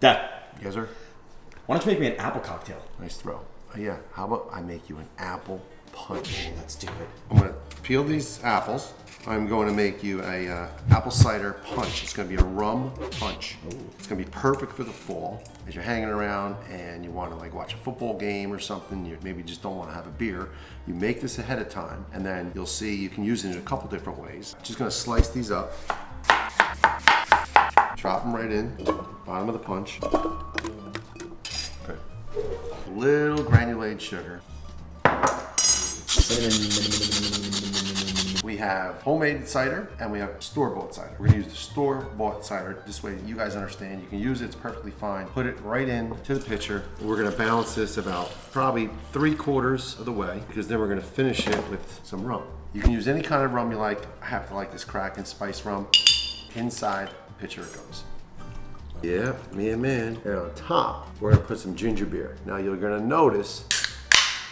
Dad. Yes, sir? Why don't you make me an apple cocktail? Nice throw. Yeah, how about I make you an apple punch? Okay, let's do it. I'm gonna peel these apples. I'm going to make you a apple cider punch. It's gonna be a rum punch. Ooh. It's gonna be perfect for the fall. As you're hanging around and you wanna like watch a football game or something, you maybe just don't wanna have a beer, you make this ahead of time and then you'll see you can use it in a couple different ways. Just gonna slice these up. Drop them right in, bottom of the punch. Okay. A little granulated sugar. We have homemade cider and we have store-bought cider. We're gonna use the store-bought cider. This way you guys understand, you can use it, it's perfectly fine. Put it right into the pitcher. We're gonna balance this about probably 3/4 of the way because then we're gonna finish it with some rum. You can use any kind of rum you like. I happen to like this Kraken spice rum. Inside the pitcher it goes. Yeah, man. And on top, we're gonna put some ginger beer. Now you're gonna notice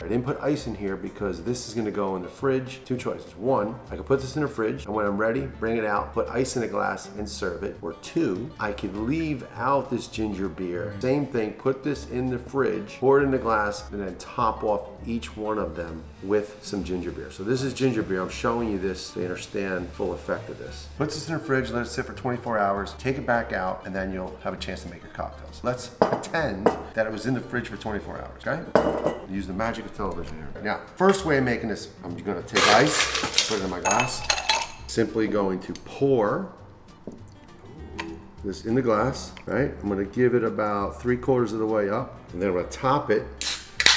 I didn't put ice in here because this is gonna go in the fridge. Two choices. One, I can put this in the fridge and when I'm ready, bring it out, put ice in a glass and serve it. Or two, I could leave out this ginger beer. Same thing, put this in the fridge, pour it in the glass, and then top off each one of them with some ginger beer. So this is ginger beer. I'm showing you this so you understand full effect of this. Put this in the fridge, let it sit for 24 hours, take it back out, and then you'll have a chance to make your cocktails. Let's pretend that it was in the fridge for 24 hours, okay? Use the magic of television here. Now, first way of making this, I'm gonna take ice, put it in my glass. Simply going to pour this in the glass, right? I'm gonna give it about 3/4 of the way up, and then I'm gonna top it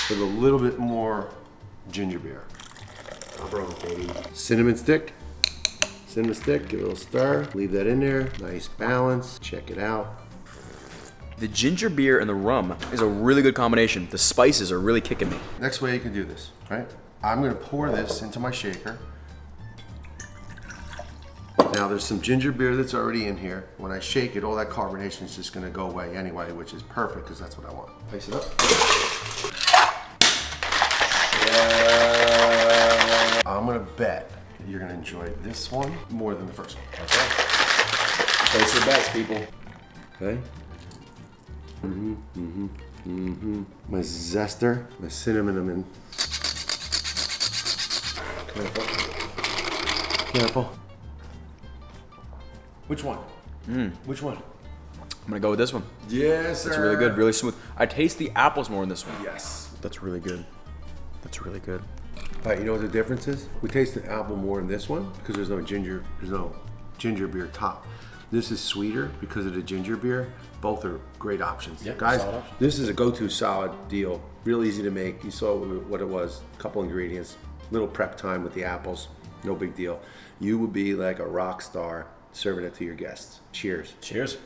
with a little bit more ginger beer. Baby. Cinnamon stick, give it a little stir, leave that in there, nice balance, check it out. The ginger beer and the rum is a really good combination. The spices are really kicking me. Next way you can do this, right? I'm gonna pour this into my shaker. Now there's some ginger beer that's already in here. When I shake it, all that carbonation is just gonna go away anyway, which is perfect because that's what I want. Place it up. Yeah. I'm gonna bet that you're gonna enjoy this one more than the first one. That's right. Place your bets, people. Okay. My zester, my cinnamon. Careful. Which one? Which one? I'm gonna go with this one. Yes, sir. It's really good, really smooth. I taste the apples more in this one. Yes. That's really good. That's really good. All right, you know what the difference is? We taste the apple more in this one because there's no ginger beer top. This is sweeter because of the ginger beer. Both are great options. Yep, guys, solid option. this is a go-to solid deal. Real easy to make. You saw what it was. A couple ingredients, little prep time with the apples. No big deal. You would be like a rock star serving it to your guests. Cheers. Cheers.